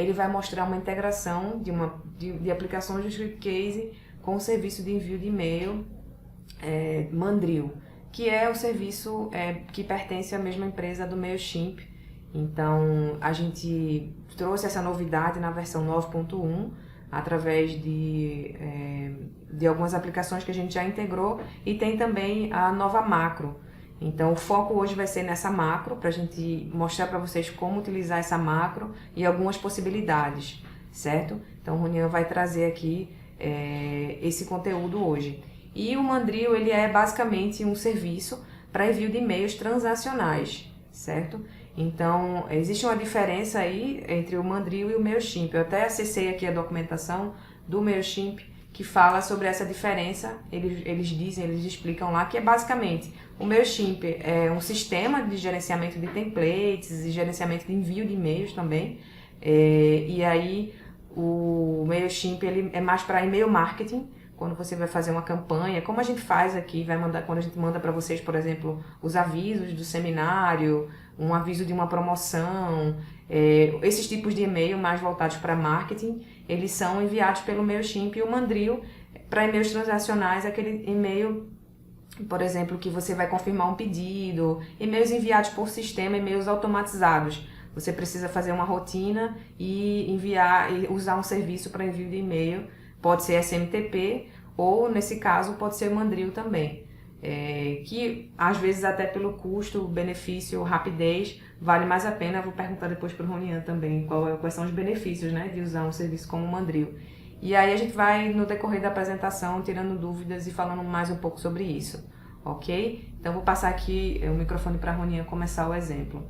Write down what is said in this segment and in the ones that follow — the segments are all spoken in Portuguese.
ele vai mostrar uma integração de aplicações do Scriptcase com o serviço de envio de e-mail Mandrill, que é o serviço que pertence à mesma empresa do MailChimp. Então, a gente trouxe essa novidade na versão 9.1 através de algumas aplicações que a gente já integrou, e tem também a nova macro. Então, o foco hoje vai ser nessa macro, para a gente mostrar para vocês como utilizar essa macro e algumas possibilidades, certo? Então, o Ronian vai trazer aqui esse conteúdo hoje. E o Mandrill, ele é basicamente um serviço para envio de e-mails transacionais, certo? Então, existe uma diferença aí entre o Mandrill e o MailChimp. Eu até acessei aqui a documentação do MailChimp que fala sobre essa diferença. Eles explicam lá que é basicamente o MailChimp é um sistema de gerenciamento de templates e gerenciamento de envio de e-mails também. E aí o MailChimp ele é mais para e-mail marketing, quando você vai fazer uma campanha, como a gente faz aqui, quando a gente manda para vocês, por exemplo, os avisos do seminário, um aviso de uma promoção, esses tipos de e-mail mais voltados para marketing, eles são enviados pelo MailChimp. E o Mandrill, para e-mails transacionais, aquele e-mail, por exemplo, que você vai confirmar um pedido, e-mails enviados por sistema, e-mails automatizados. Você precisa fazer uma rotina e enviar e usar um serviço para envio de e-mail. Pode ser SMTP ou, nesse caso, pode ser Mandrill também. Que às vezes até pelo custo, benefício, rapidez, vale mais a pena. Vou perguntar depois para o Ronian também quais são os benefícios, né, de usar um serviço como o Mandrill. E aí a gente vai, no decorrer da apresentação, tirando dúvidas e falando mais um pouco sobre isso, ok? Então vou passar aqui o microfone para a Ronian começar o exemplo.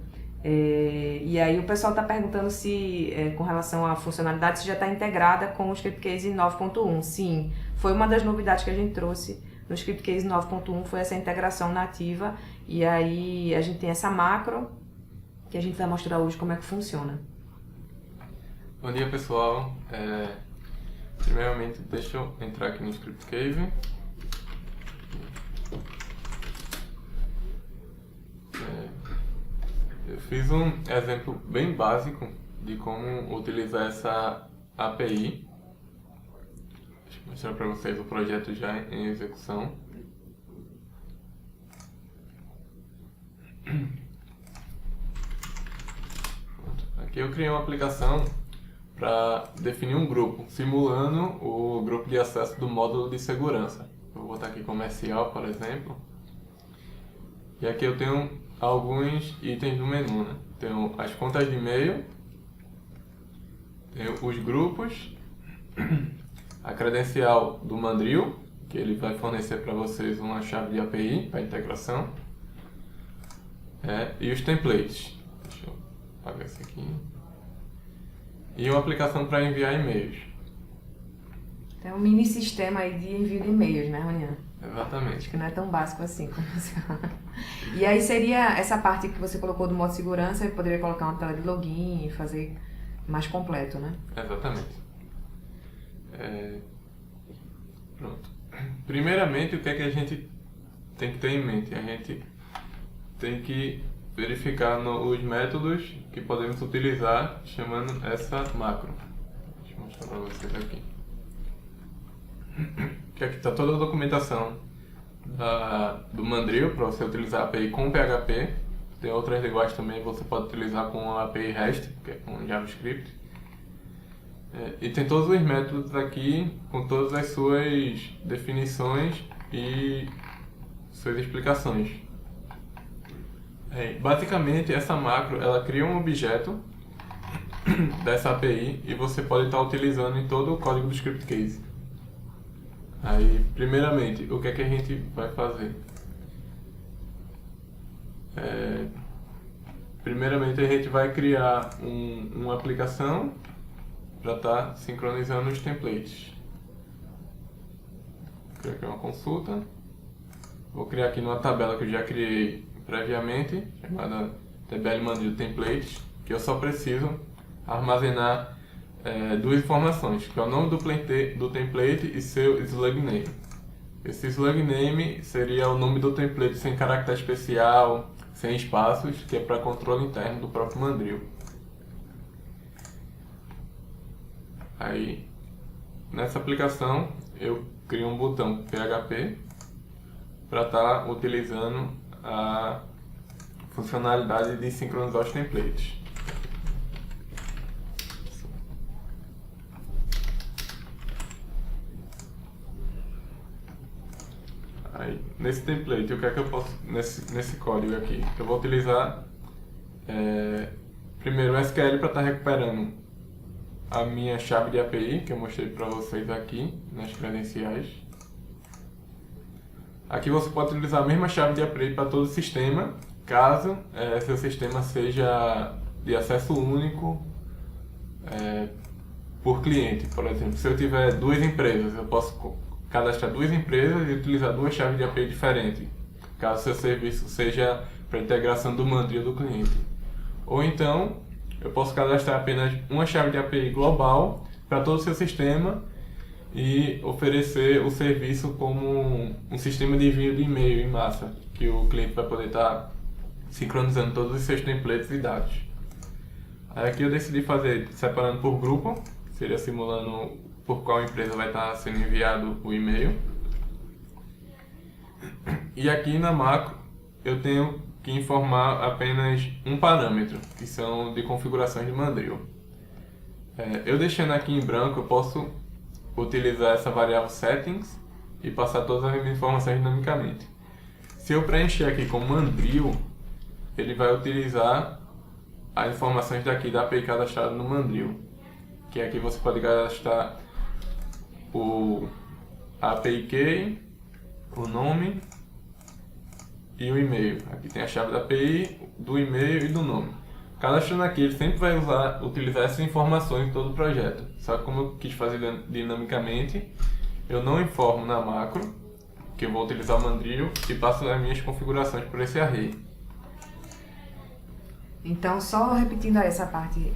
E aí o pessoal está perguntando se, com relação à funcionalidade, se já está integrada com o Scriptcase 9.1. Sim, foi uma das novidades que a gente trouxe no Scriptcase 9.1, foi essa integração nativa. E aí a gente tem essa macro, que a gente vai mostrar hoje como é que funciona. Bom dia, pessoal. Primeiramente, deixa eu entrar aqui no Scriptcase. Eu fiz um exemplo bem básico de como utilizar essa API. Deixa eu mostrar para vocês o projeto já em execução. Aqui eu criei uma aplicação para definir um grupo, simulando o grupo de acesso do módulo de segurança. Vou botar aqui comercial, por exemplo. E aqui eu tenho alguns itens do menu, né? Tenho as contas de e-mail, tenho os grupos, a credencial do Mandrill, que ele vai fornecer para vocês uma chave de API para integração, e os templates. Deixa eu apagar isso aqui. E uma aplicação para enviar e-mails. Tem um mini sistema aí de envio de e-mails, né, Ronian? Exatamente. Acho que não é tão básico assim. E aí seria essa parte que você colocou do modo segurança, eu poderia colocar uma tela de login e fazer mais completo, né? Exatamente. Pronto. Primeiramente, o que é que a gente tem que ter em mente? A gente tem que verificar os métodos que podemos utilizar chamando essa macro. Deixa eu mostrar para vocês aqui. Que aqui está toda a documentação do Mandrill para você utilizar a API com PHP. Tem outras linguagens também, você pode utilizar com a API REST, que é com JavaScript. E tem todos os métodos aqui com todas as suas definições e suas explicações. Basicamente, essa macro ela cria um objeto dessa API e você pode estar utilizando em todo o código do Scriptcase. Aí, primeiramente, o que é que a gente vai fazer? Primeiramente, a gente vai criar uma aplicação para estar sincronizando os templates. Vou criar aqui uma consulta. Vou criar aqui numa tabela que eu já criei previamente, chamada TBL Mandrill Templates, que eu só preciso armazenar duas informações, que é o nome do template e seu slug name. Esse slug name seria o nome do template sem caractere especial, sem espaços, que é para controle interno do próprio Mandrill. Aí, nessa aplicação, eu crio um botão PHP para estar utilizando a funcionalidade de sincronizar os templates. Aí, nesse template, o que é que eu posso, nesse código aqui? Eu vou utilizar primeiro o SQL para estar recuperando a minha chave de API, que eu mostrei para vocês aqui nas credenciais. Aqui você pode utilizar a mesma chave de API para todo o sistema, caso seu sistema seja de acesso único por cliente. Por exemplo, se eu tiver duas empresas, eu posso cadastrar duas empresas e utilizar duas chaves de API diferentes, caso seu serviço seja para integração do Mandrill do cliente. Ou então, eu posso cadastrar apenas uma chave de API global para todo o seu sistema e oferecer o serviço como um sistema de envio de e-mail em massa, que o cliente vai poder estar sincronizando todos os seus templates e dados. Aí aqui eu decidi fazer separando por grupo, seria simulando por qual empresa vai estar sendo enviado o e-mail. E aqui na macro eu tenho que informar apenas um parâmetro, que são de configurações de Mandrill. Eu deixando aqui em branco, eu posso utilizar essa variável settings e passar todas as informações dinamicamente. Se eu preencher aqui com Mandrill, ele vai utilizar as informações daqui da API cadastrada no Mandrill, que aqui você pode cadastrar a API key, o nome e o e-mail. Aqui tem a chave da API, do e-mail e do nome. Cadastrando aqui, ele sempre vai utilizar essas informações em todo o projeto. Só que como eu quis fazer dinamicamente, eu não informo na macro que eu vou utilizar o Mandrill e passo as minhas configurações por esse array. Então, só repetindo essa parte,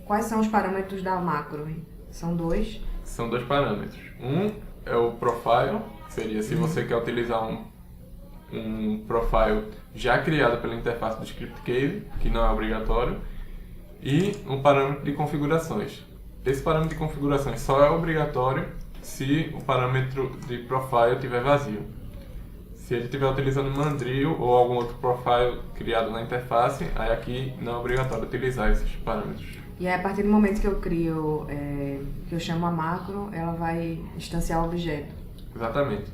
quais são os parâmetros da macro? São dois? São dois parâmetros. Um é o profile, que seria se você quer utilizar um profile já criado pela interface do script case, que não é obrigatório, e um parâmetro de configurações. Esse parâmetro de configurações só é obrigatório se o parâmetro de profile estiver vazio. Se ele estiver utilizando Mandrill ou algum outro profile criado na interface, aí aqui não é obrigatório utilizar esses parâmetros. E aí, a partir do momento que eu crio, que eu chamo a macro, ela vai instanciar o objeto. Exatamente.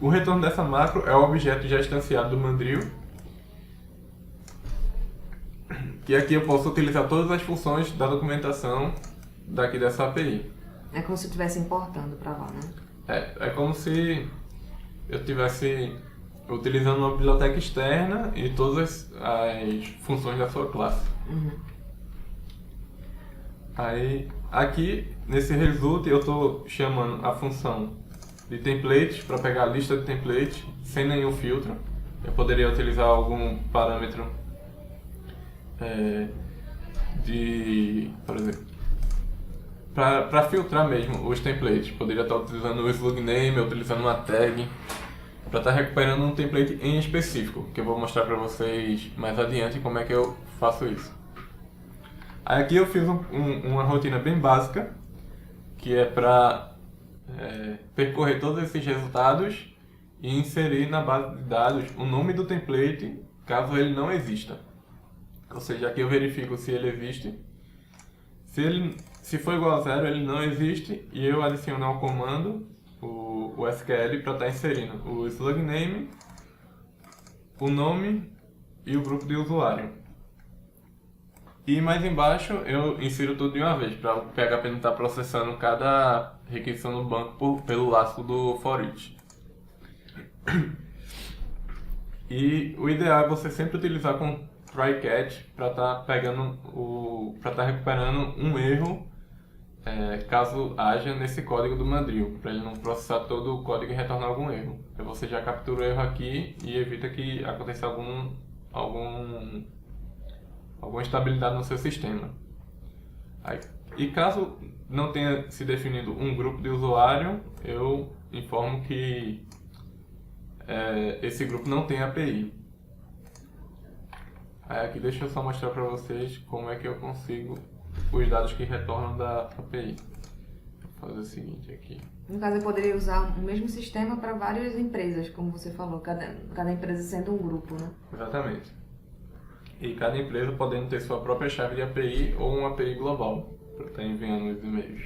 O retorno dessa macro é o objeto já instanciado do Mandrill, que aqui eu posso utilizar todas as funções da documentação daqui dessa API. É como se eu estivesse importando para lá, né? É como se eu estivesse utilizando uma biblioteca externa e todas as funções da sua classe. Uhum. Aí, aqui, nesse result, eu estou chamando a função de template para pegar a lista de templates sem nenhum filtro. Eu poderia utilizar algum parâmetro por exemplo, para filtrar mesmo os templates. Poderia estar utilizando o slug name, utilizando uma tag, para estar recuperando um template em específico, que eu vou mostrar para vocês mais adiante como é que eu faço isso. Aí aqui eu fiz uma rotina bem básica, que é para percorrer todos esses resultados e inserir na base de dados o nome do template, caso ele não exista. Ou seja, aqui eu verifico se ele existe. Se for igual a zero, ele não existe, e eu adiciono ao comando o SQL para estar inserindo o slug name, o nome e o grupo de usuário. E mais embaixo eu insiro tudo de uma vez, para o PHP não estar processando cada requisição no banco pelo laço do for each. E o ideal é você sempre utilizar com try catch para estar recuperando um erro caso haja nesse código do Mandrill, para ele não processar todo o código e retornar algum erro. Aí você já captura o erro aqui e evita que aconteça alguma instabilidade no seu sistema. E caso não tenha se definido um grupo de usuário, eu informo que esse grupo não tem API. Aí aqui deixa eu só mostrar para vocês como é que eu consigo os dados que retornam da API. Vou fazer o seguinte aqui. No caso, eu poderia usar o mesmo sistema para várias empresas, como você falou, cada empresa sendo um grupo, né? Exatamente. E cada empresa podendo ter sua própria chave de API ou uma API global para estar enviando os e-mails.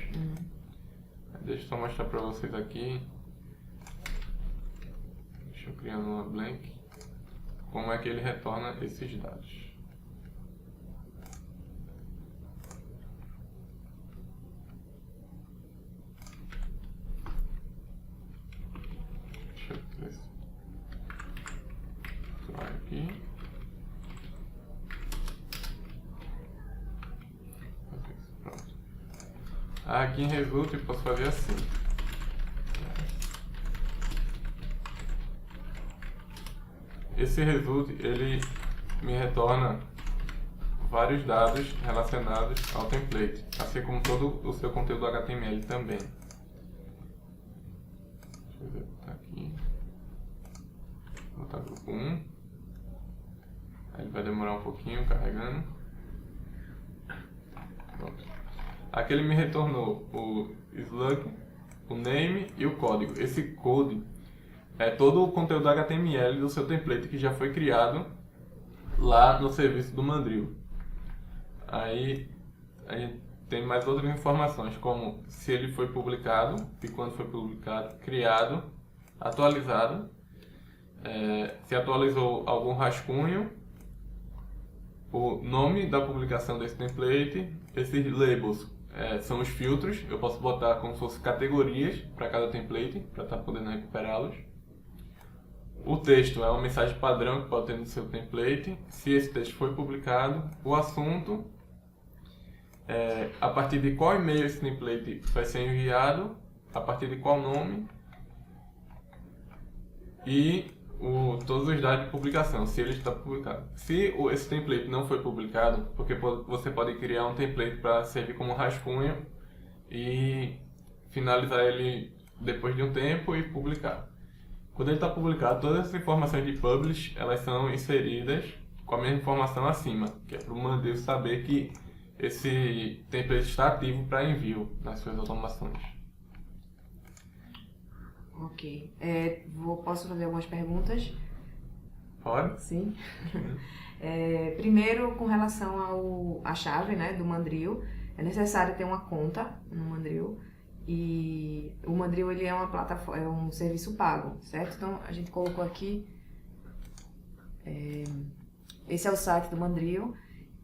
Deixa eu só mostrar para vocês aqui. Deixa eu criar uma blank. Como é que ele retorna esses dados. Deixa eu ver se vai aqui. Pronto. Aqui em Result eu posso fazer assim. Esse result ele me retorna vários dados relacionados ao template, assim como todo o seu conteúdo HTML também. Deixa eu ver, tá aqui. Vou botar grupo 1. Aí ele vai demorar um pouquinho carregando. Pronto. Aqui ele me retornou o slug, o name e o código. Esse code é todo o conteúdo HTML do seu template que já foi criado lá no serviço do Mandrill. Aí a gente tem mais outras informações, como se ele foi publicado e quando foi publicado, criado, atualizado, se atualizou algum rascunho, o nome da publicação desse template, esses labels são os filtros, eu posso botar como se fossem categorias para cada template, para estar podendo recuperá-los. O texto é uma mensagem padrão que pode ter no seu template. Se esse texto foi publicado, o assunto, a partir de qual e-mail esse template vai ser enviado, a partir de qual nome e todos os dados de publicação, se ele está publicado. Se esse template não foi publicado, porque você pode criar um template para servir como rascunho e finalizar ele depois de um tempo e publicar. Quando ele está publicado, todas as informações de publish, elas são inseridas com a mesma informação acima, que é para o Mandrill saber que esse template está ativo para envio nas suas automações. Ok. Posso fazer algumas perguntas? Pode? Sim. Primeiro, com relação à chave, né, do Mandrill, é necessário ter uma conta no Mandrill. E o Mandrill ele é uma plataforma, é um serviço pago, certo? Então a gente colocou aqui, esse é o site do Mandrill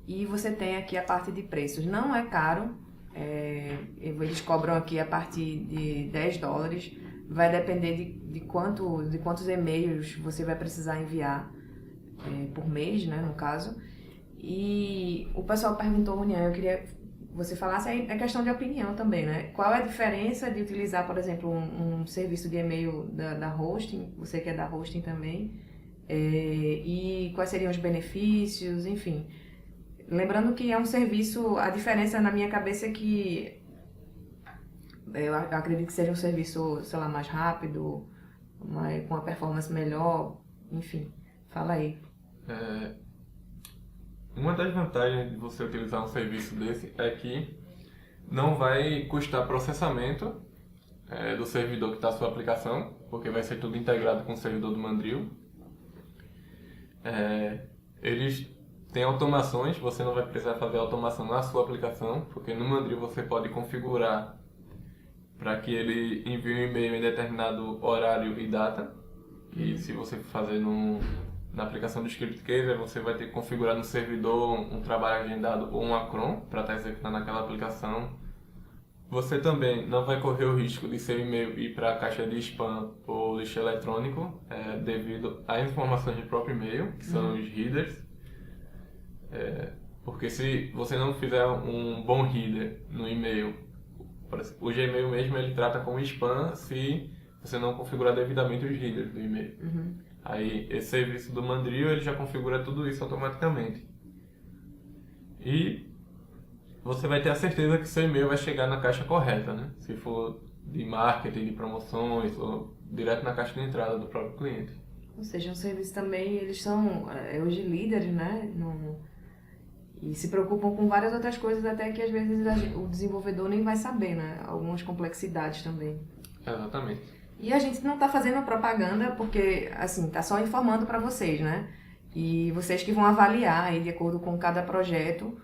e você tem aqui a parte de preços. Não é caro, eles cobram aqui a partir de $10, vai depender de quantos e-mails você vai precisar enviar por mês, né, no caso. E o pessoal perguntou, União, eu queria você falasse, é questão de opinião também, né? Qual é a diferença de utilizar, por exemplo, um serviço de e-mail da hosting, você que é da hosting também, e quais seriam os benefícios, enfim. Lembrando que é um serviço, a diferença na minha cabeça é que eu acredito que seja um serviço, sei lá, mais rápido, com uma performance melhor, enfim, fala aí. Uma das vantagens de você utilizar um serviço desse é que não vai custar processamento do servidor que está a sua aplicação, porque vai ser tudo integrado com o servidor do Mandrill. Eles têm automações, você não vai precisar fazer automação na sua aplicação, porque no Mandrill você pode configurar para que ele envie um e-mail em determinado horário e data. E se você fazer na aplicação do ScriptCase, você vai ter que configurar no servidor um trabalho agendado ou um acron para estar executando aquela aplicação. Você também não vai correr o risco de seu e-mail ir para a caixa de spam ou lixo eletrônico devido às informações do próprio e-mail, que são os headers. Porque se você não fizer um bom header no e-mail, o Gmail mesmo ele trata como spam se você não configurar devidamente os headers do e-mail. Aí esse serviço do Mandrill ele já configura tudo isso automaticamente. E você vai ter a certeza que seu e-mail vai chegar na caixa correta, né? Se for de marketing, de promoções ou direto na caixa de entrada do próprio cliente. Ou seja, um serviço também, eles são hoje líderes, né? E se preocupam com várias outras coisas, até que às vezes o desenvolvedor nem vai saber, né? Algumas complexidades também. Exatamente. E a gente não está fazendo propaganda porque, assim, está só informando para vocês, né? E vocês que vão avaliar aí, de acordo com cada projeto,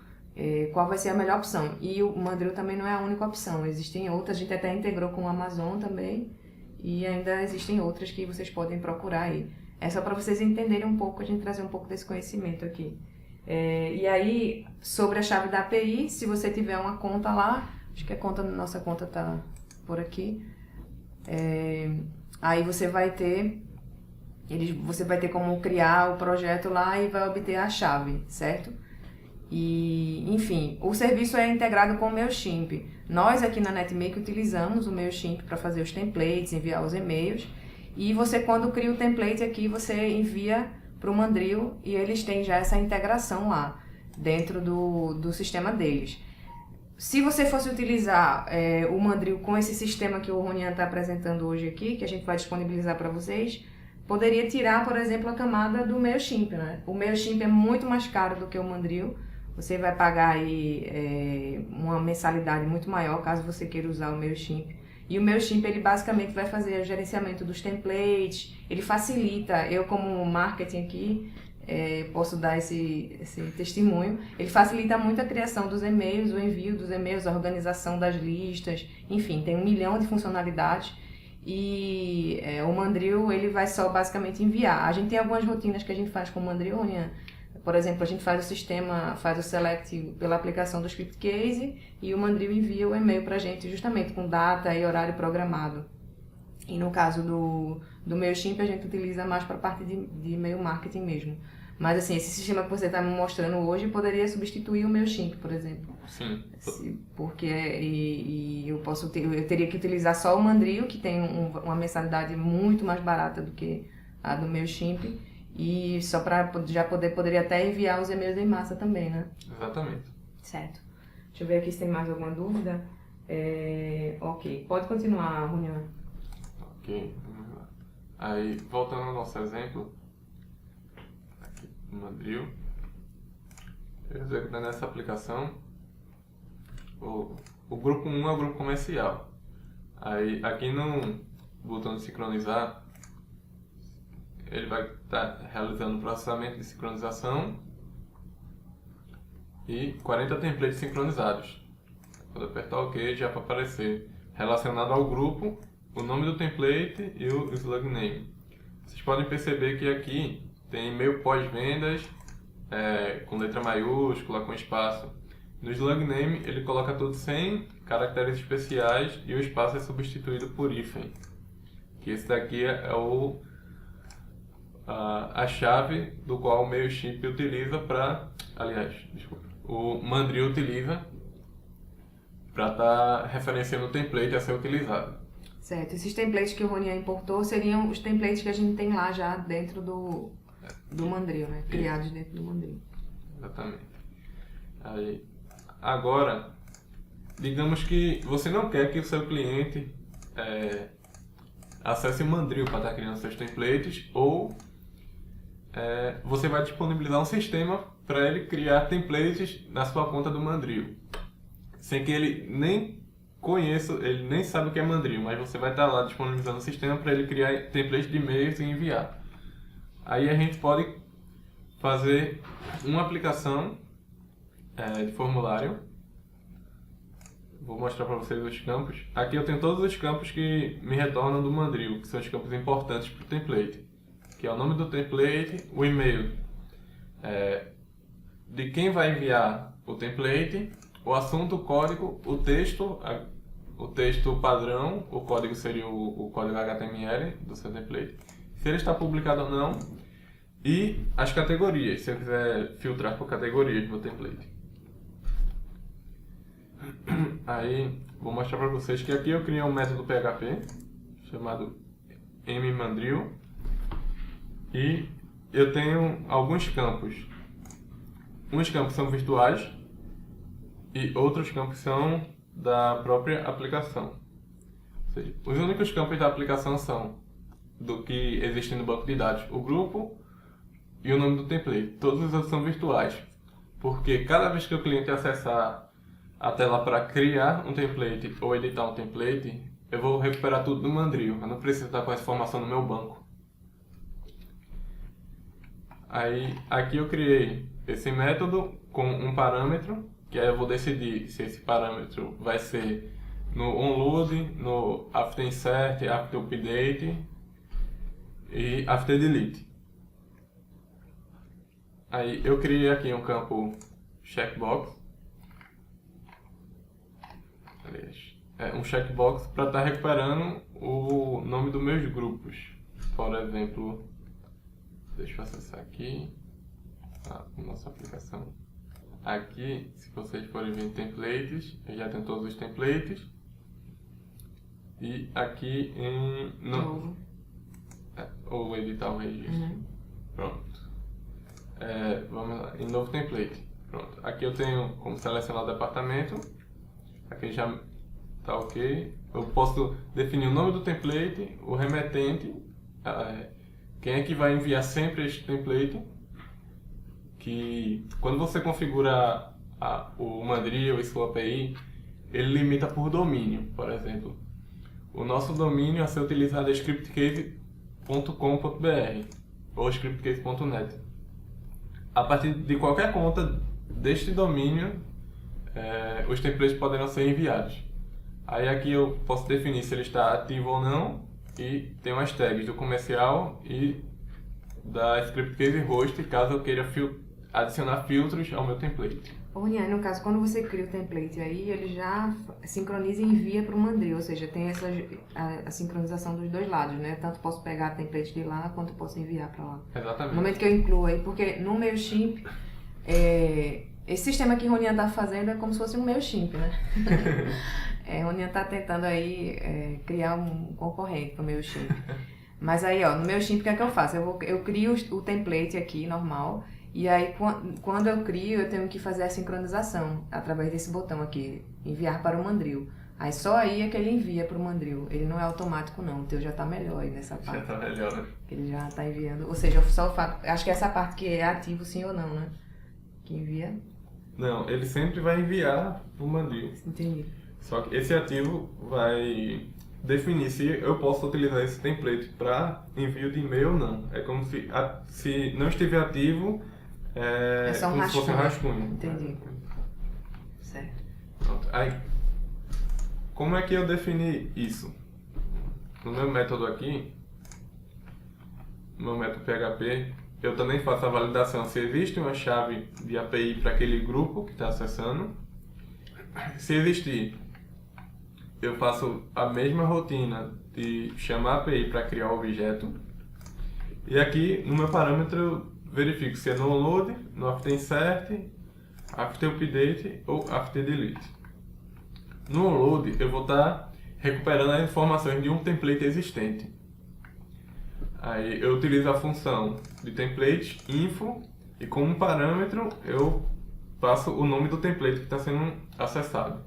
qual vai ser a melhor opção. E o Mandrill também não é a única opção, existem outras, a gente até integrou com o Amazon também, e ainda existem outras que vocês podem procurar aí. É só para vocês entenderem um pouco, a gente trazer um pouco desse conhecimento aqui. E aí, sobre a chave da API, se você tiver uma conta lá, acho que nossa conta está por aqui, aí você vai ter como criar o projeto lá e vai obter a chave, certo? E, enfim, o serviço é integrado com o MailChimp. Nós aqui na NetMake utilizamos o MailChimp para fazer os templates, enviar os e-mails. E você, quando cria o template aqui, você envia para o Mandrill e eles têm já essa integração lá, dentro do sistema deles. Se você fosse utilizar o Mandrill com esse sistema que o Ronian está apresentando hoje aqui, que a gente vai disponibilizar para vocês, poderia tirar, por exemplo, a camada do MailChimp, né? O MailChimp é muito mais caro do que o Mandrill. Você vai pagar aí uma mensalidade muito maior caso você queira usar o MailChimp. E o MailChimp, ele basicamente vai fazer o gerenciamento dos templates, ele facilita, eu como marketing aqui, posso dar esse testemunho, ele facilita muito a criação dos e-mails, o envio dos e-mails, a organização das listas, enfim, tem 1 milhão de funcionalidades. E o Mandrill, ele vai só basicamente enviar. A gente tem algumas rotinas que a gente faz com o Mandrill, né? Por exemplo, a gente faz o select pela aplicação do script case e o Mandrill envia o e-mail pra gente justamente com data e horário programado. E no caso do MailChimp, a gente utiliza mais para a parte de e-mail marketing mesmo. Mas assim, esse sistema que você está me mostrando hoje poderia substituir o MailChimp, por exemplo. Sim. Porque eu teria que utilizar só o Mandrill, que tem uma mensalidade muito mais barata do que a do MailChimp. E só para poderia até enviar os e-mails em massa também, né? Exatamente. Certo. Deixa eu ver aqui se tem mais alguma dúvida. Ok, pode continuar, Runian. Ok, vamos lá. Aí, voltando ao nosso exemplo, aqui no Mandrill, executando essa aplicação, o grupo 1 é o grupo comercial. Aí, aqui no botão de sincronizar, ele vai estar realizando o processamento de sincronização e 40 templates sincronizados. Quando apertar OK, já vai aparecer relacionado ao grupo o nome do template e o slug name. Vocês podem perceber que aqui tem e-mail pós-vendas com letra maiúscula, com espaço. No slug name ele coloca tudo sem caracteres especiais e o espaço é substituído por hífen. Que esse daqui é a chave do qual o MailChimp utiliza o Mandrill utiliza para estar referenciando o template a ser utilizado. Certo, esses templates que o Ronian importou seriam os templates que a gente tem lá já dentro do Mandrill, né? Criados dentro do Mandrill. Exatamente. Aí, agora, digamos que você não quer que o seu cliente acesse o Mandrill para estar criando seus templates, ou você vai disponibilizar um sistema para ele criar templates na sua conta do Mandrill, sem que ele nem conheça, ele nem sabe o que é Mandrill, mas você vai estar lá disponibilizando o sistema para ele criar templates de e-mails e enviar. Aí a gente pode fazer uma aplicação de formulário. Vou mostrar para vocês os campos. Aqui eu tenho todos os campos que me retornam do Mandrill, que são os campos importantes para o template, que é o nome do template, o e-mail de quem vai enviar o template, o assunto, o código, o texto padrão, o código seria o código HTML do seu template, se ele está publicado ou não, e as categorias, se eu quiser filtrar por categorias no template. Aí, vou mostrar para vocês que aqui eu criei um método PHP chamado mmandrill e eu tenho alguns campos. Uns campos são virtuais e outros campos são da própria aplicação. Ou seja, os únicos campos da aplicação são do que existem no banco de dados, o grupo e o nome do template. Todos os outros são virtuais. porque cada vez que o cliente acessar a tela para criar um template ou editar um template, eu vou recuperar tudo do Mandrill. Eu não preciso estar com essa informação no meu banco. Aí, aqui eu criei esse método com um parâmetro, que aí eu vou decidir se esse parâmetro vai ser no onload, no after insert, after update e after delete. Aí eu criei aqui um campo checkbox, um checkbox para estar recuperando o nome dos meus grupos. Por exemplo, deixa eu acessar aqui a nossa aplicação. Aqui, se vocês forem ver em templates, eu já tenho todos os templates. E aqui em Novo. Ou editar o registro. Pronto. Vamos lá, em novo template. Pronto. Aqui eu tenho como selecionar o departamento. Aqui já está ok. Eu posso definir o nome do template, o remetente, quem é que vai enviar sempre este template. Que quando você configura o Mandrill e sua API, ele limita por domínio, por exemplo. O nosso domínio a ser utilizado é scriptcase.com.br ou scriptcase.net. A partir de qualquer conta deste domínio, os templates poderão ser enviados. Aí aqui eu posso definir se ele está ativo ou não e tem umas tags do comercial e da scriptcase host, caso eu queira adicionar filtros ao meu template. Nian, no caso, quando você cria o template aí, ele já sincroniza e envia para o Mandrill, ou seja, tem a sincronização dos dois lados, né? Tanto posso pegar o template de lá, quanto posso enviar para lá. Exatamente. No momento que eu incluo aí, porque no MailChimp, esse sistema que o Ronian está fazendo é como se fosse um MailChimp, né? O Ronian está tentando aí criar um concorrente para o MailChimp. Mas aí, ó, no MailChimp, o que é que eu faço? Eu crio o template aqui, normal. E aí, quando eu crio, eu tenho que fazer a sincronização através desse botão aqui, enviar para o Mandrill. Aí só aí é que ele envia para o Mandrill. Ele não é automático não, o teu já está melhor aí nessa parte. Já está melhor, né? Ele já está enviando, ou seja, só o fato, acho que essa parte que é ativo sim ou não, né? Que envia. Não, ele sempre vai enviar para o Mandrill. Entendi. Só que esse ativo vai definir se eu posso utilizar esse template para envio de e-mail ou não. É como se não estiver ativo, é só um como rascunho. se fosse um rascunho. Entendi. Certo. Pronto. Aí, como é que eu defini isso? No meu método aqui, no meu método PHP, eu também faço a validação se existe uma chave de API para aquele grupo que está acessando. Se existir, eu faço a mesma rotina de chamar a API para criar o objeto. E aqui, no meu parâmetro, eu verifico se é no onload, no after insert, after update ou after delete. No onload, eu vou estar recuperando as informações de um template existente. Aí eu utilizo a função de template info e como parâmetro eu passo o nome do template que está sendo acessado.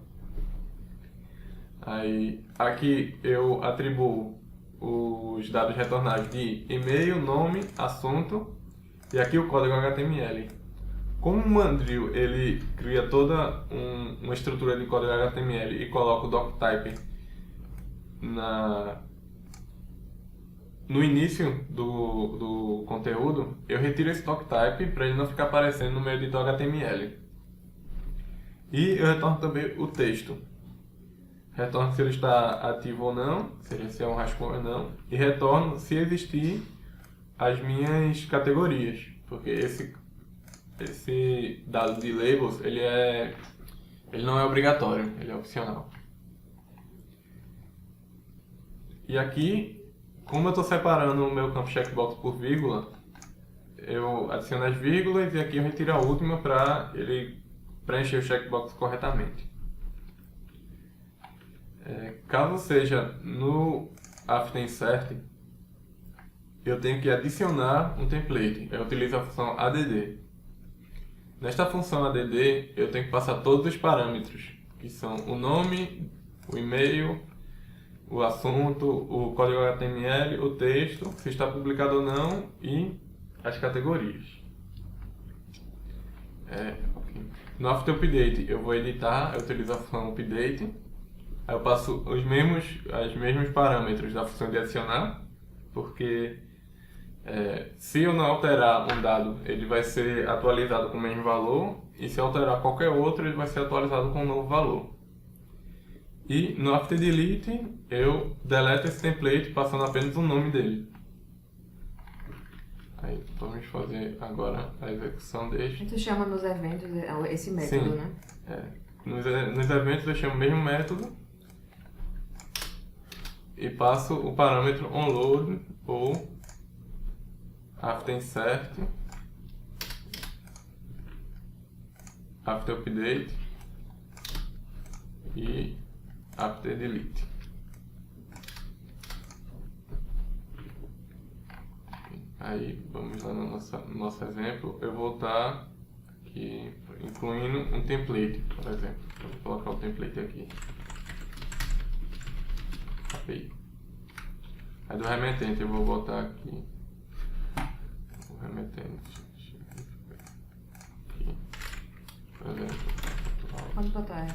Aí aqui eu atribuo os dados retornados de e-mail, nome, assunto e aqui o código HTML. Como o Mandrill ele cria toda uma estrutura de código HTML e coloca o doctype no início do conteúdo, eu retiro esse doctype para ele não ficar aparecendo no meu editor HTML. E eu retorno também o texto. Retorno se ele está ativo ou não, se é um rascunho ou não, e retorno se existir as minhas categorias, porque esse dado de labels ele não é obrigatório, ele é opcional. E aqui, como eu estou separando o meu campo checkbox por vírgula, eu adiciono as vírgulas e aqui eu retiro a última para ele preencher o checkbox corretamente. Caso seja no after insert, eu tenho que adicionar um template. Eu utilizo a função add. Nesta função add, eu tenho que passar todos os parâmetros, que são o nome, o e-mail, o assunto, o código HTML, o texto, se está publicado ou não e as categorias. Ok. No After Update eu vou editar, eu utilizo a função Update, aí eu passo os mesmos parâmetros da função de adicionar, porque se eu não alterar um dado, ele vai ser atualizado com o mesmo valor, e se eu alterar qualquer outro, ele vai ser atualizado com um novo valor. E no After Delete eu deleto esse template passando apenas o nome dele. Aí vamos fazer agora a execução deste. Tu chama nos eventos esse método, Sim. né? Nos eventos eu chamo o mesmo método e passo o parâmetro onload ou after insert, after update e after delete. Aí vamos lá no nosso exemplo, eu vou estar aqui incluindo um template, por exemplo. Eu vou colocar o template aqui. API. Aí do remetente eu vou botar aqui o remetente aqui, por exemplo, Pode botar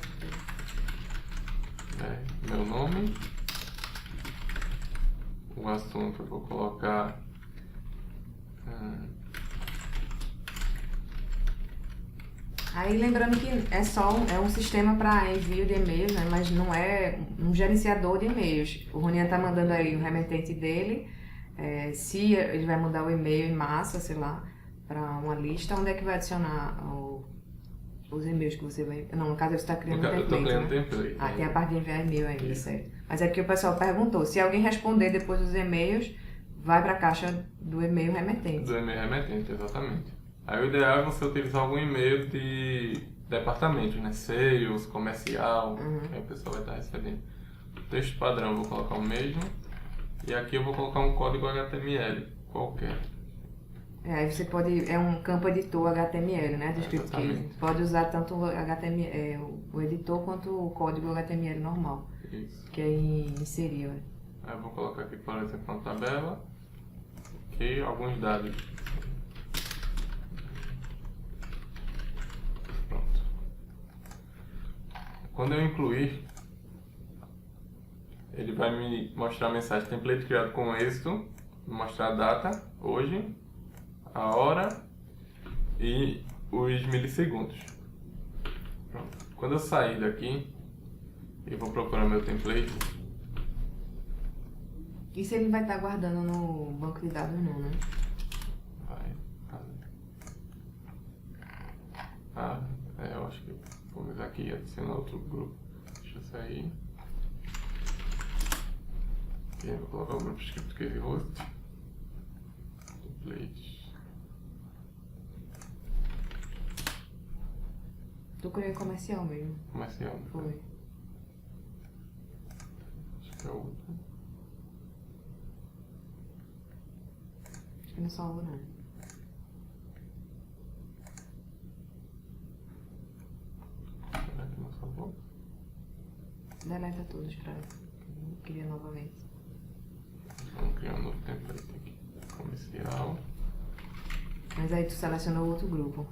meu nome, o assunto eu vou colocar Aí lembrando que é um sistema para envio de e-mails, né? Mas não é um gerenciador de e-mails. O Ronian tá mandando aí o remetente dele, se ele vai mandar o e-mail em massa, sei lá, para uma lista, onde é que vai adicionar os e-mails que você vai... Não, no caso você está criando um template, eu tô criando né? template. Tem a parte de enviar e-mail ainda, certo. Mas é que o pessoal perguntou, se alguém responder depois dos e-mails, vai para a caixa do e-mail remetente. Do e-mail remetente, exatamente. Aí o ideal é você utilizar algum e-mail de departamento, né? Sales, comercial, que aí o pessoal vai estar recebendo. Texto padrão eu vou colocar o mesmo. E aqui eu vou colocar um código HTML qualquer. Aí você pode, é um campo editor HTML, né, do script case. Pode usar tanto o HTML, o editor quanto o código HTML normal. Isso. Que aí inserir. Aí eu vou colocar aqui, por exemplo, uma tabela. Aqui alguns dados. Pronto. Quando eu incluir, ele vai me mostrar a mensagem template criado com êxito, mostrar a data, hoje, a hora e os milissegundos. Pronto. Quando eu sair daqui, eu vou procurar meu template. Isso ele vai estar guardando no banco de dados não, né? Eu acho que vamos aqui adicionar outro grupo. Deixa eu sair. Aqui eu vou colocar o grupo script case host. Template. Tu criou em comercial mesmo? Comercial. Foi. Acho que é outro. Acho que não salvo não. Será que não salvou? Deleta todos pra criar novamente. Vamos criar um novo template aqui. Comercial. Mas aí tu selecionou outro grupo.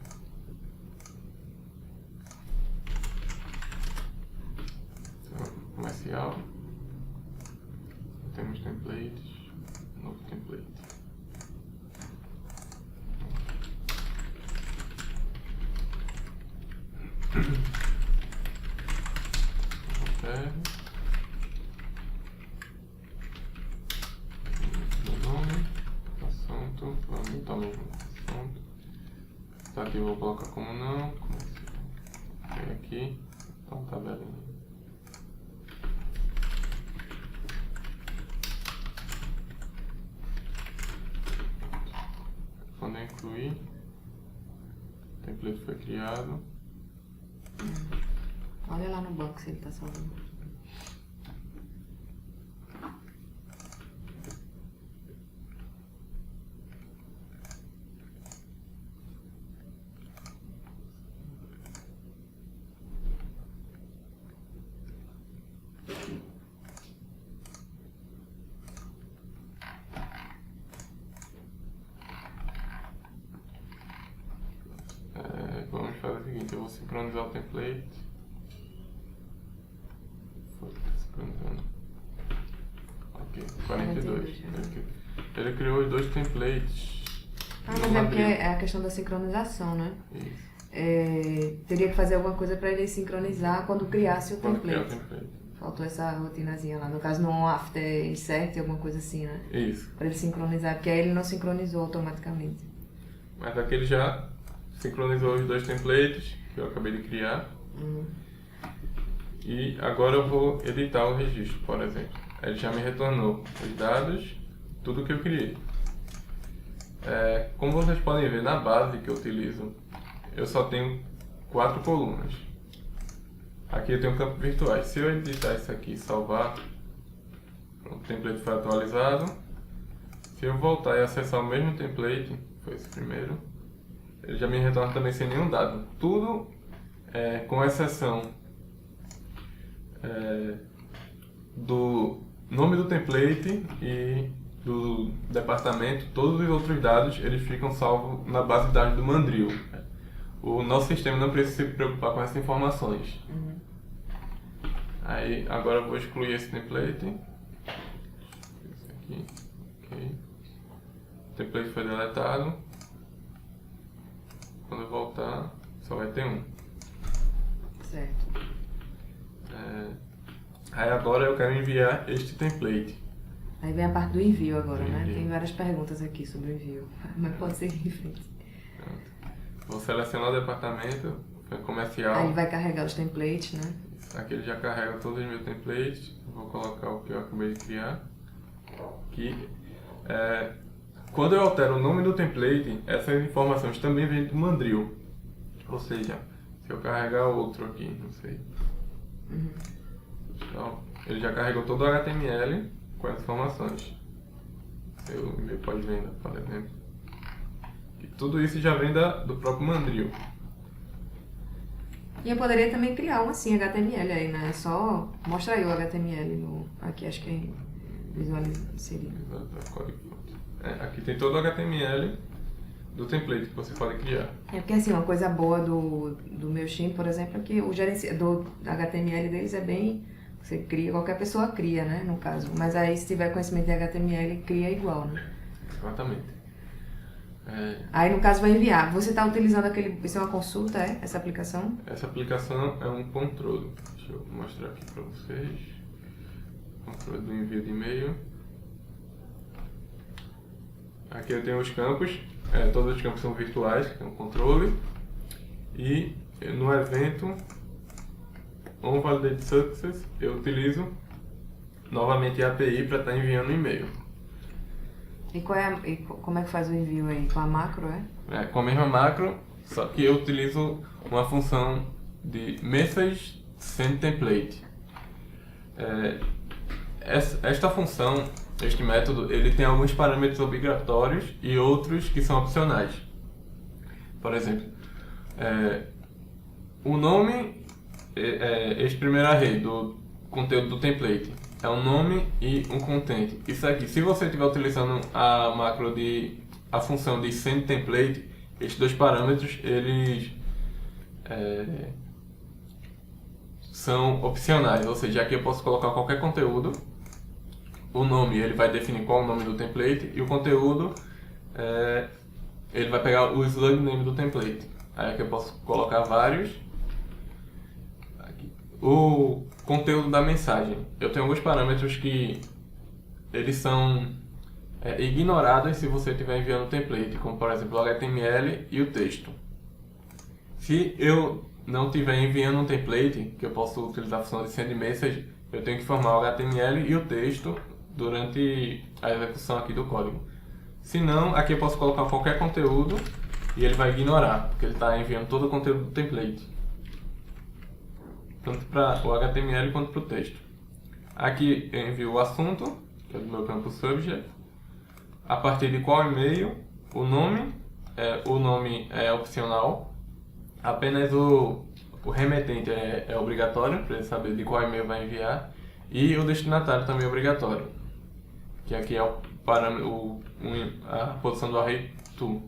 Comercial. Temos templates. Novo template. Meu nome, assunto, vamos botar o mesmo assunto. Tá aqui eu vou colocar como não. Vem aqui, então tabelinha. Quando eu incluir, o template foi criado. Olha lá no banco se ele tá salvando. Vamos fazer o seguinte, eu vou sincronizar o template. Foi, tá sincronizando. Ok, 42. Ele criou os 2 templates. Mas é porque é a questão da sincronização, né? Isso. Teria que fazer alguma coisa para ele sincronizar quando criasse o Quando criar o template. template. Faltou essa rotinazinha lá. No caso, no after insert, alguma coisa assim, né? Isso. Para ele sincronizar, porque aí ele não sincronizou automaticamente. Mas aqui ele já sincronizou os 2 templates que eu acabei de criar. E agora eu vou editar o registro, por exemplo. Ele já me retornou os dados, tudo que eu criei. Como vocês podem ver, na base que eu utilizo, eu só tenho 4 colunas. Aqui eu tenho campos virtuais. Se eu editar isso aqui e salvar, pronto, o template foi atualizado. Se eu voltar e acessar o mesmo template, foi esse primeiro, ele já me retorna também sem nenhum dado. Tudo, com exceção do nome do template e do departamento, todos os outros dados eles ficam salvos na base de dados do Mandrill. O nosso sistema não precisa se preocupar com essas informações. Aí, agora eu vou excluir esse template. Esse aqui, ok. O template foi deletado. Quando eu voltar, só vai ter um. Certo. Aí agora eu quero enviar este template. Aí vem a parte do envio agora, né? Envio. Tem várias perguntas aqui sobre o envio, mas pode seguir em frente. Vou selecionar o departamento, comercial. Aí ele vai carregar os templates, né? Aqui ele já carrega todos os meus templates. Vou colocar o que eu acabei de criar. Aqui. Quando eu altero o nome do template, essas informações também vêm do Mandrill. Ou seja, se eu carregar outro aqui, não sei. Então, ele já carregou todo o HTML com as informações. Seu e-mail pós-venda, por exemplo. E tudo isso já vem do próprio Mandrill. E eu poderia também criar um assim, HTML aí, né? Só mostra aí o HTML aqui, acho que é visualizar, seria. Exato, código-fonte. Aqui tem todo o HTML do template que você pode criar. Porque assim, uma coisa boa do MailChimp, por exemplo, é que o gerenciador HTML deles é bem... Você cria, qualquer pessoa cria, né, no caso. Mas aí, se tiver conhecimento de HTML, cria igual, né? Exatamente. Aí, no caso, vai enviar. Você está utilizando aquele... Isso é uma consulta, essa aplicação? Essa aplicação é um controle. Deixa eu mostrar aqui para vocês. Controle do envio de e-mail. Aqui eu tenho os campos. Todos os campos são virtuais, que é um controle. E no evento onValidate Success, eu utilizo novamente a API para estar enviando e-mail. E como é que faz o envio aí? Com a macro, Com a mesma macro, só que eu utilizo uma função de Message Send Template. Esta função, este método, ele tem alguns parâmetros obrigatórios e outros que são opcionais. Por exemplo, o nome, este primeiro array do conteúdo do template, é um nome e um content. Isso aqui, se você estiver utilizando a macro a função de send template, estes dois parâmetros, eles são opcionais, ou seja, aqui eu posso colocar qualquer conteúdo. O nome, ele vai definir qual é o nome do template, e o conteúdo, ele vai pegar o slug name do template. Aí aqui eu posso colocar vários. Aqui. O conteúdo da mensagem, eu tenho alguns parâmetros que eles são ignorados se você estiver enviando o template, como por exemplo o HTML e o texto. Se eu não estiver enviando um template, que eu posso utilizar a função de send message, eu tenho que formar o HTML e o texto durante a execução aqui do código. Se não, aqui eu posso colocar qualquer conteúdo e ele vai ignorar, porque ele está enviando todo o conteúdo do template, tanto para o HTML quanto para o texto. Aqui eu envio o assunto, que é do meu campo subject, a partir de qual e-mail, o nome é opcional, apenas o remetente é obrigatório, para ele saber de qual e-mail vai enviar, e o destinatário também é obrigatório, que aqui é o parâmetro, a posição do array to,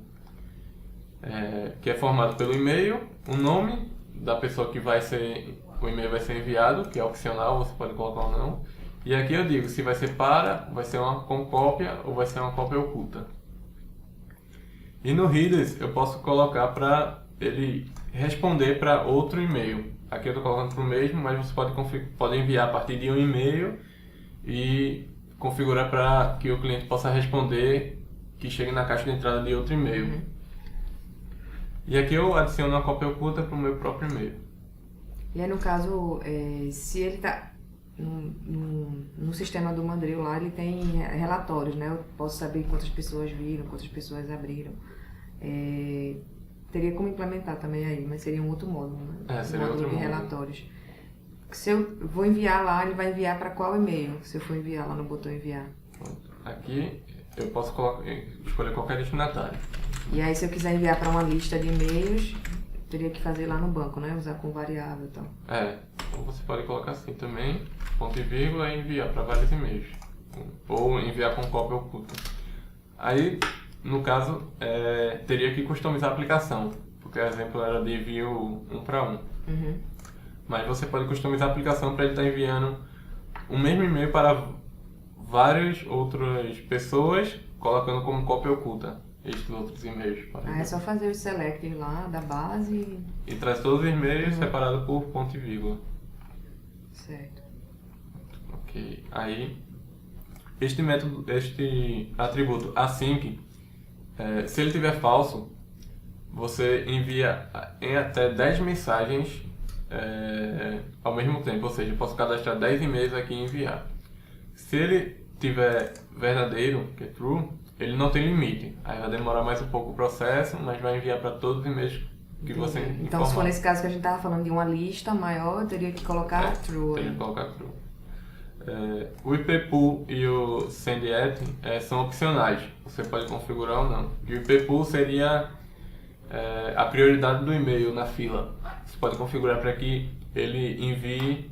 que é formado pelo e-mail, o nome da pessoa que o e-mail vai ser enviado, que é opcional, você pode colocar ou não. E aqui eu digo se vai ser vai ser uma com cópia ou vai ser uma cópia oculta. E no Headers eu posso colocar para ele responder para outro e-mail. Aqui eu estou colocando para o mesmo, mas você pode enviar a partir de um e-mail e configurar para que o cliente possa responder que chegue na caixa de entrada de outro e-mail. E aqui eu adiciono uma cópia oculta para o meu próprio e-mail. E aí, no caso, se ele está no sistema do Mandrill lá, ele tem relatórios, né? Eu posso saber quantas pessoas viram, quantas pessoas abriram. Teria como implementar também aí, mas seria um outro módulo, né? Seria outro de módulo. Relatórios. Se eu vou enviar lá, ele vai enviar para qual e-mail? Se eu for enviar lá no botão enviar. Aqui eu posso escolher qualquer destinatário. E aí, se eu quiser enviar para uma lista de e-mails, teria que fazer lá no banco, né? Usar com variável e tal. Ou você pode colocar assim também, ponto e vírgula, e enviar para vários e-mails. Ou enviar com cópia oculta. Aí, no caso, teria que customizar a aplicação, porque o exemplo era de envio 1 para 1. Mas você pode customizar a aplicação para ele estar enviando o mesmo e-mail para várias outras pessoas, colocando como cópia oculta estes outros e-mails. É só fazer os selects lá da base e traz todos os e-mails separados por ponto e vírgula. Certo. Ok. Aí, este atributo async, se ele tiver falso, você envia em até 10 mensagens ao mesmo tempo, ou seja, eu posso cadastrar 10 e-mails aqui e enviar. Se ele tiver verdadeiro, que é true, ele não tem limite. Aí vai demorar mais um pouco o processo, mas vai enviar para todos os e-mails que você informar. Então, se for nesse caso que a gente estava falando de uma lista maior, eu teria que colocar true. Teria que colocar true. O IP pool e o send-at são opcionais. Você pode configurar ou não. E o IP pool seria a prioridade do e-mail na fila. Você pode configurar para que ele envie,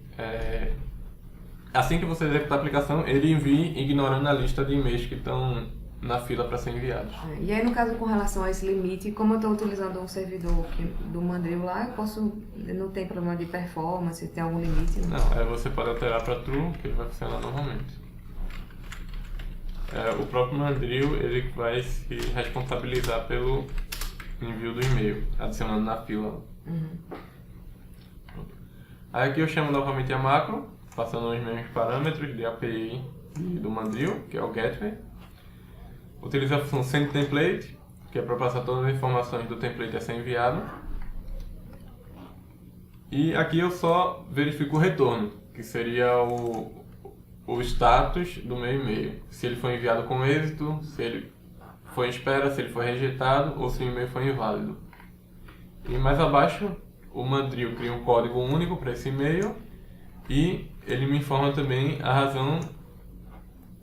assim que você executar a aplicação, ele envie ignorando a lista de e-mails que estão na fila para ser enviados. E aí, no caso, com relação a esse limite, como eu estou utilizando um servidor do Mandrill lá, não tem problema de performance, tem algum limite? Não, você pode alterar para true, que ele vai funcionar normalmente. O próprio Mandrill, ele vai se responsabilizar pelo envio do e-mail, adicionando na fila. Aí aqui eu chamo novamente a macro, passando os mesmos parâmetros de API do Mandrill, que é o Gateway. Utilizo a função sendTemplate, que é para passar todas as informações do template a ser enviado. E aqui eu só verifico o retorno, que seria o status do meu e-mail. Se ele foi enviado com êxito, se ele foi em espera, se ele foi rejeitado ou se o e-mail foi inválido. E mais abaixo, o Mandrill cria um código único para esse e-mail e ele me informa também a razão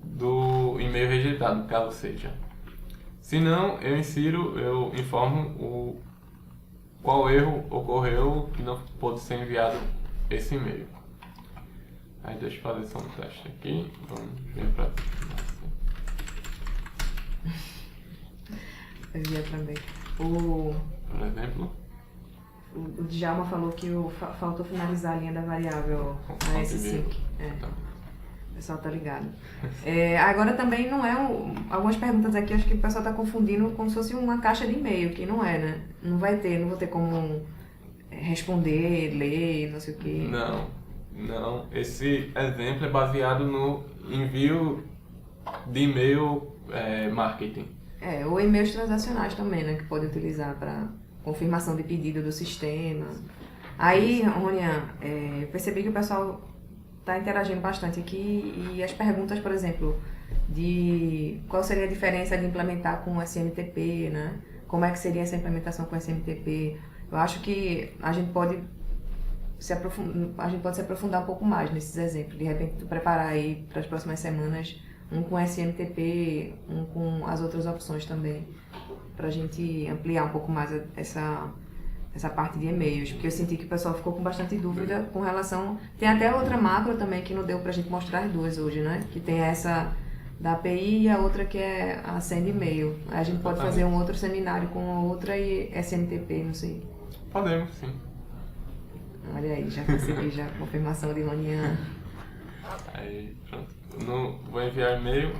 do e-mail rejeitado, caso seja. Se não, eu informo qual erro ocorreu que não pôde ser enviado esse e-mail. Aí deixa eu fazer só um teste aqui. Vamos ver para Eu via também. por exemplo. O Djalma falou que faltou finalizar a linha da variável ASync. Tá. O pessoal tá ligado. Agora também não é algumas perguntas aqui, acho que o pessoal tá confundindo como se fosse uma caixa de e-mail, que não é, né? Não vou ter como responder, ler, não sei o quê. Não. Esse exemplo é baseado no envio de e-mail marketing. Ou e-mails transacionais também, né? Que pode utilizar para confirmação de pedido do sistema. Aí, Ronian, percebi que o pessoal está interagindo bastante aqui e as perguntas, por exemplo, de qual seria a diferença de implementar com o SMTP, né? Como é que seria essa implementação com o SMTP? Eu acho que a gente pode se aprofundar um pouco mais nesses exemplos. De repente, preparar aí para as próximas semanas um com SMTP, um com as outras opções também, para a gente ampliar um pouco mais essa parte de e-mails, porque eu senti que o pessoal ficou com bastante dúvida com relação... Tem até outra macro também que não deu pra gente mostrar as duas hoje, né? Que tem essa da API e a outra que é a send e-mail. A gente pode fazer um outro seminário com a outra e SMTP, não sei. Podemos, sim. Olha aí, já consegui já confirmação de manhã. Aí, pronto. Vou enviar e-mail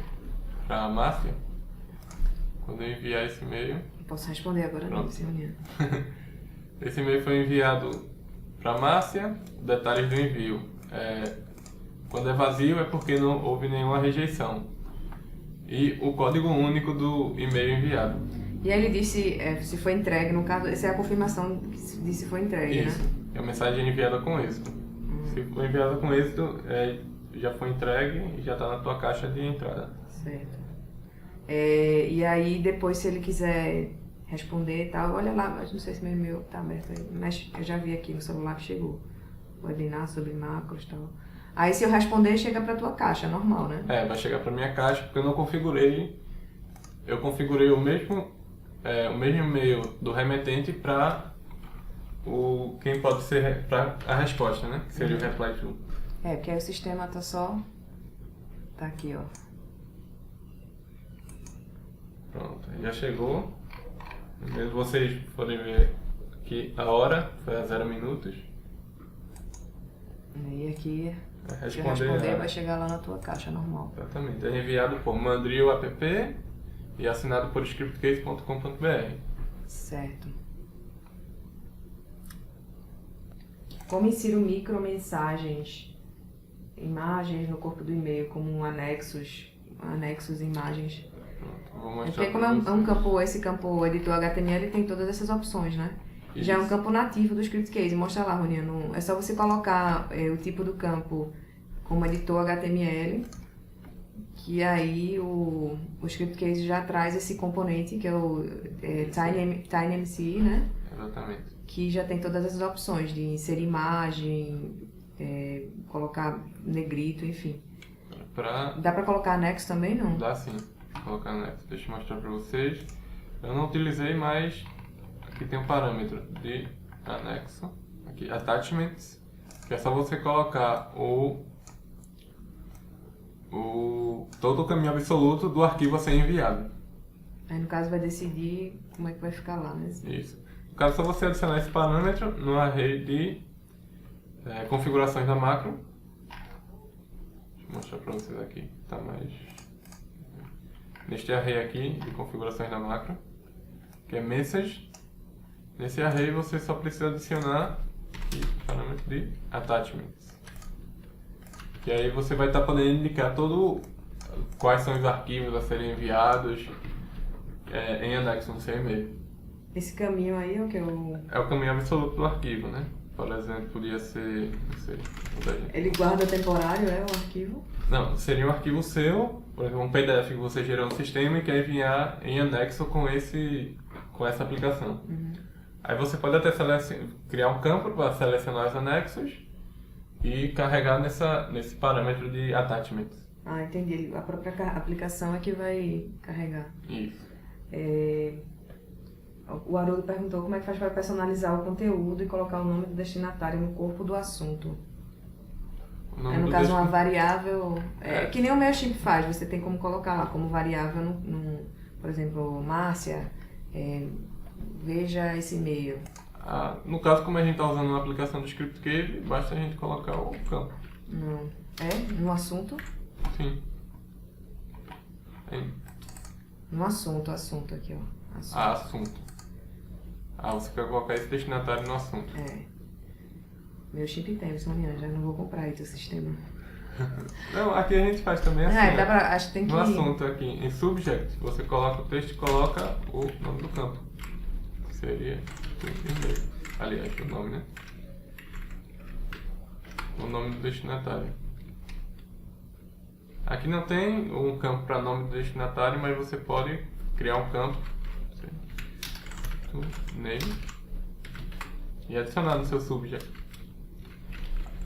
pra Márcia. Quando eu enviar esse e-mail... Posso responder agora não, Pronto. manhã. Esse e-mail foi enviado para Márcia, detalhes do envio. Quando é vazio é porque não houve nenhuma rejeição. E o código único do e-mail enviado. E aí ele disse se foi entregue, no caso, essa é a confirmação de se foi entregue, Isso, né? é a mensagem enviada com êxito. Se for enviada com êxito, já foi entregue e já está na tua caixa de entrada. Certo. E aí depois, se ele quiser responder e tal, olha lá, mas não sei se meu e-mail tá aberto aí, mas eu já vi aqui no celular que chegou. Webinar sobre macros e tal. Aí se eu responder, chega pra tua caixa, normal, né? Vai chegar para minha caixa porque eu não configurei. Eu configurei o mesmo e-mail do remetente para quem pode ser para a resposta, né? Que seria o reply to. Porque aí o sistema tá só... Tá aqui, ó. Pronto, já chegou. Mesmo vocês podem ver que a hora foi a 0 minutos. E aqui, se eu Responder responder, vai chegar lá na tua caixa, normal. Exatamente. É enviado por Mandrio app e assinado por scriptcase.com.br. Certo. Como insiro micromensagens, imagens no corpo do e-mail, como anexos, imagens. Pronto, vou mostrar Porque como é um campo, esse campo editor HTML tem todas essas opções, né? Isso. Já é um campo nativo do ScriptCase. Mostra lá, Roninha. É só você colocar o tipo do campo como editor HTML, que aí o ScriptCase já traz esse componente, que é o TinyMCE, né? Exatamente. Que já tem todas essas opções de inserir imagem, colocar negrito, enfim. Dá pra colocar anexo também, não? Dá sim, colocar anexo. Deixa eu mostrar pra vocês. Eu não utilizei, mas aqui tem um parâmetro de anexo, aqui, attachments, que é só você colocar todo o caminho absoluto do arquivo a ser enviado. Aí no caso vai decidir como é que vai ficar lá, né? Isso. No caso, é só você adicionar esse parâmetro no array de configurações da macro. Deixa eu mostrar para vocês aqui. Tá mais... Neste array aqui de configurações da macro, que é message. Nesse array você só precisa adicionar o parâmetro de attachments. Que aí você vai estar podendo indicar quais são os arquivos a serem enviados em anexo no seu e-mail. Esse caminho aí é o que É o caminho absoluto do arquivo, né? Por exemplo, podia ser... Não sei. Ele guarda temporário, o arquivo? Não, seria um arquivo seu, por exemplo, um PDF que você gerou no sistema e quer enviar em anexo com essa aplicação. Uhum. Aí você pode até criar um campo para selecionar os anexos e carregar nesse parâmetro de attachments. Ah, entendi. A própria aplicação é que vai carregar. Isso. O Haroldo perguntou como é que faz para personalizar o conteúdo e colocar o nome do destinatário no corpo do assunto. No caso, uma variável... que nem o MailChimp faz, você tem como colocar lá como variável, por exemplo, Márcia, veja esse e-mail. No caso, como a gente está usando uma aplicação do ScriptCase, basta a gente colocar o campo. Não. No assunto? Sim. No assunto aqui, ó. Assunto. Você quer colocar esse destinatário no assunto. Meu chip tem, já não vou comprar aí teu sistema. Não, aqui a gente faz também assim. Acho que tem que... No assunto aqui, em subject, você coloca o texto e coloca o nome do campo. Seria aliás, o nome, né? O nome do destinatário. Aqui não tem um campo para nome do destinatário, mas você pode criar um campo name e adicionar no seu subject.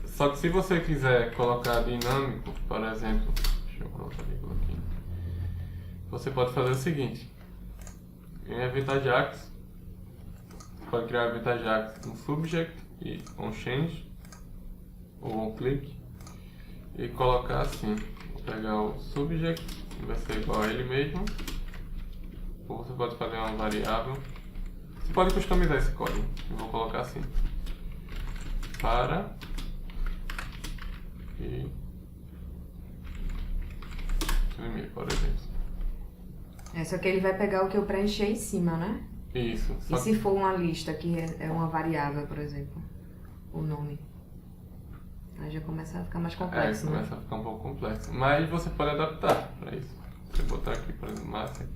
Só que se você quiser colocar dinâmico, por exemplo, deixa eu colocar aqui, você pode fazer o seguinte: em Event Ajax, você pode criar Event Ajax no subject e onChange ou onClick e colocar assim. Vou pegar o subject, que vai ser igual a ele mesmo, ou você pode fazer uma variável. Você pode customizar esse código. Eu vou colocar assim. para e e-mail, por exemplo. Só que ele vai pegar o que eu preencher em cima, né? Isso. E se for uma lista que é uma variável, por exemplo, o nome? Aí já começa a ficar mais complexo, né? Começa a ficar um pouco complexo. Mas você pode adaptar para isso. Você botar aqui, por exemplo, Márcia.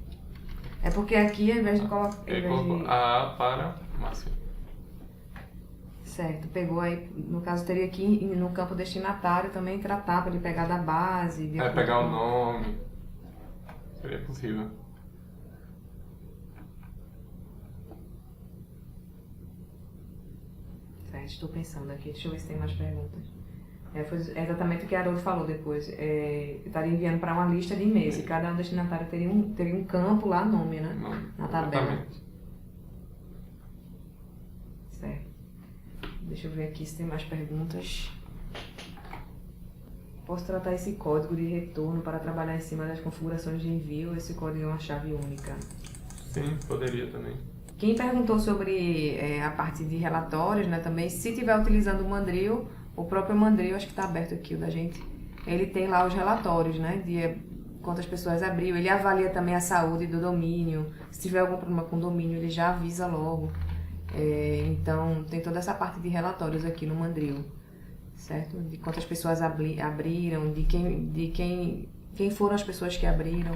É porque aqui, ao invés de colocar... Ele colocou a para Márcia. Certo, pegou aí, no caso teria que ir no campo destinatário também tratar para ele pegar da base. Pegar o nome. Seria possível. Certo, estou pensando aqui, deixa eu ver se tem mais perguntas. Foi exatamente o que a Haroldo falou depois. Estaria enviando para uma lista de e-mails e cada um destinatário teria um campo lá, nome, né? Na tabela. Exatamente. Certo. Deixa eu ver aqui se tem mais perguntas. Posso tratar esse código de retorno para trabalhar em cima das configurações de envio? Esse código é uma chave única. Sim, poderia também. Quem perguntou sobre a parte de relatórios, né, também, se estiver utilizando o Mandrill, o próprio Mandrill, acho que está aberto aqui o da gente, ele tem lá os relatórios, né, de quantas pessoas abriu, ele avalia também a saúde do domínio, se tiver algum problema com o domínio, ele já avisa logo. Então, tem toda essa parte de relatórios aqui no Mandrill, certo? De quantas pessoas abriram, de quem foram as pessoas que abriram.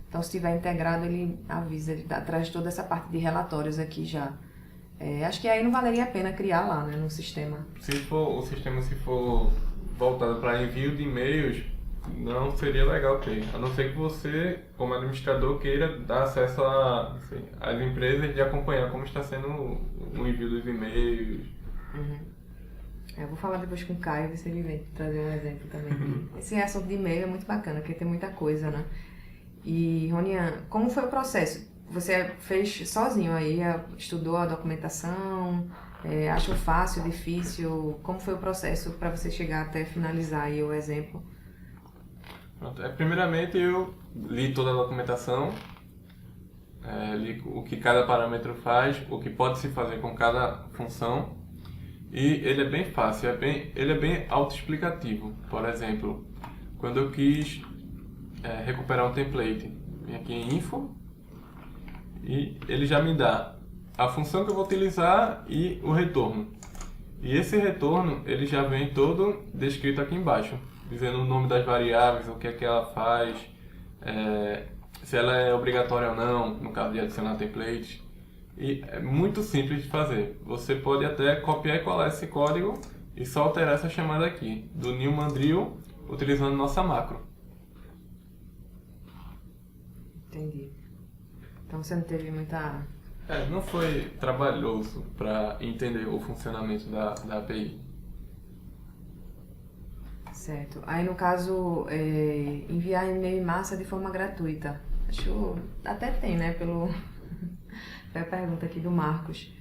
Então, se estiver integrado, ele avisa, ele traz toda essa parte de relatórios aqui já. Acho que aí não valeria a pena criar lá, né, no sistema. Se for voltado para envio de e-mails, não seria legal ter. A não ser que você, como administrador, queira dar acesso às empresas e acompanhar como está sendo o envio dos e-mails. Uhum. Eu vou falar depois com o Caio, ver se ele vem trazer um exemplo também. Esse assunto de e-mail é muito bacana, porque tem muita coisa, né? E, Ronian, como foi o processo? Você fez sozinho aí, estudou a documentação, achou fácil, difícil? Como foi o processo para você chegar até finalizar aí o exemplo? Pronto. Primeiramente, eu li toda a documentação, li o que cada parâmetro faz, o que pode se fazer com cada função, e ele é bem fácil, ele é bem autoexplicativo. Por exemplo, quando eu quis recuperar um template, vim aqui em Info, e ele já me dá a função que eu vou utilizar e o retorno. E esse retorno, ele já vem todo descrito aqui embaixo, dizendo o nome das variáveis, o que é que ela faz, se ela é obrigatória ou não, no caso de adicionar template. E é muito simples de fazer. Você pode até copiar e colar esse código e só alterar essa chamada aqui, do new Mandrill, utilizando nossa macro. Entendi. Então você não teve muita... Não foi trabalhoso para entender o funcionamento da API. Certo. Aí no caso, enviar e-mail em massa de forma gratuita. Acho até tem, né? Pela pergunta aqui do Marcos.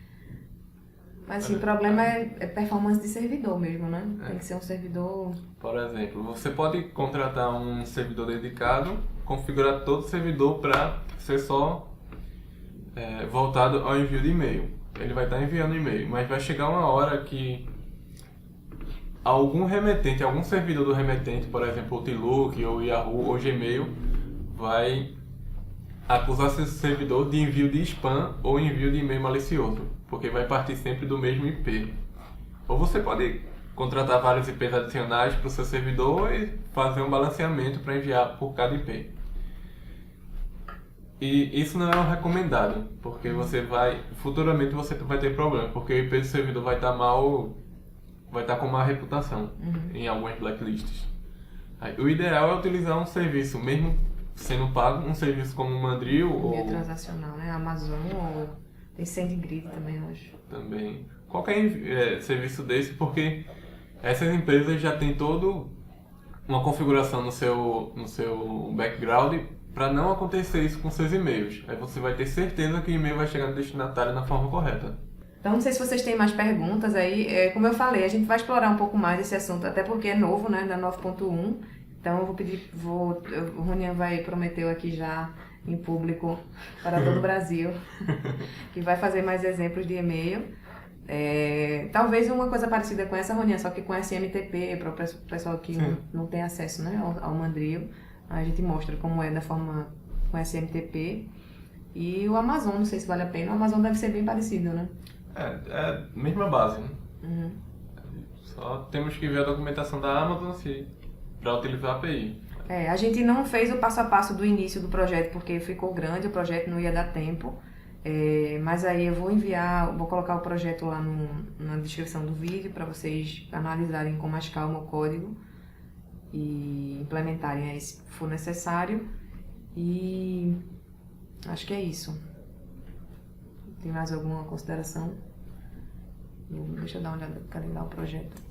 Mas assim, o problema é performance de servidor mesmo, né? Tem que ser um servidor... Por exemplo, você pode contratar um servidor dedicado, configurar todo o servidor para ser só voltado ao envio de e-mail. Ele vai estar enviando e-mail, mas vai chegar uma hora que algum remetente, algum servidor do remetente, por exemplo, o Outlook, ou Yahoo, ou Gmail, vai acusar esse servidor de envio de spam ou envio de e-mail malicioso, porque vai partir sempre do mesmo IP. Ou você pode contratar vários IPs adicionais para o seu servidor e fazer um balanceamento para enviar por cada IP. E isso não é o recomendado, porque futuramente você vai ter problema, porque o IP do servidor vai estar com má reputação em algumas blacklists. O ideal é utilizar um serviço, mesmo sendo pago, um serviço como o Mandrill ou... transacional, né? Amazon ou... Tem SendGrid também, eu acho. Também. Qualquer serviço desse, porque essas empresas já têm toda uma configuração no seu background para não acontecer isso com seus e-mails. Aí você vai ter certeza que o e-mail vai chegar no destinatário na forma correta. Então, não sei se vocês têm mais perguntas aí. Como eu falei, a gente vai explorar um pouco mais esse assunto, até porque é novo, né, da 9.1. Então, eu vou pedir, o Ronian prometeu aqui já em público para todo o Brasil, que vai fazer mais exemplos de e-mail. Talvez uma coisa parecida com essa reunião, só que com SMTP, para o pessoal que não tem acesso, né, ao Mandrio, a gente mostra como é da forma com SMTP. E o Amazon, não sei se vale a pena, o Amazon deve ser bem parecido, né? É a mesma base, né? Só temos que ver a documentação da Amazon para utilizar a API. A gente não fez o passo a passo do início do projeto porque ficou grande, o projeto não ia dar tempo. Mas aí eu vou colocar o projeto lá na descrição do vídeo para vocês analisarem com mais calma o código e implementarem aí se for necessário. E acho que é isso. Tem mais alguma consideração? Deixa eu dar uma olhada no calendário do projeto.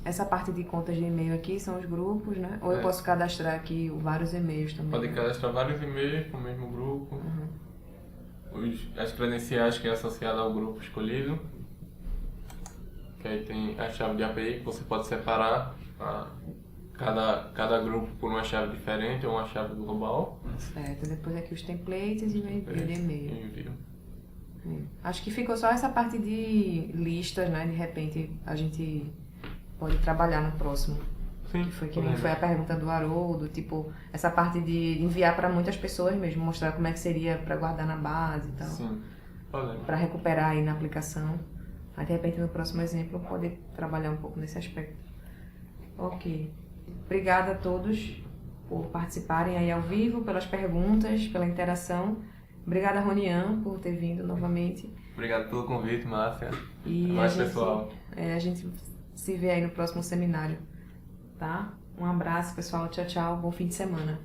Essa parte de contas de e-mail aqui são os grupos, né? Ou eu posso cadastrar aqui vários e-mails também. Pode cadastrar vários e-mails com o mesmo grupo. As credenciais que é associada ao grupo escolhido. Que aí tem a chave de API que você pode separar cada grupo por uma chave diferente ou uma chave global. Certo, depois aqui os templates e o envio de e-mail. Envio. Acho que ficou só essa parte de listas, né? De repente a gente pode trabalhar no próximo. Sim, Que nem foi a pergunta do Haroldo, tipo, essa parte de enviar para muitas pessoas mesmo, mostrar como é que seria para guardar na base e tal. Sim, para recuperar aí na aplicação. Aí de repente no próximo exemplo pode trabalhar um pouco nesse aspecto. Ok. Obrigada a todos por participarem aí ao vivo, pelas perguntas, pela interação. Obrigada, Ronian, por ter vindo novamente. Obrigado pelo convite, Márcia. E pessoal. A gente se vê aí no próximo seminário, tá? Um abraço, pessoal. Tchau, tchau. Bom fim de semana.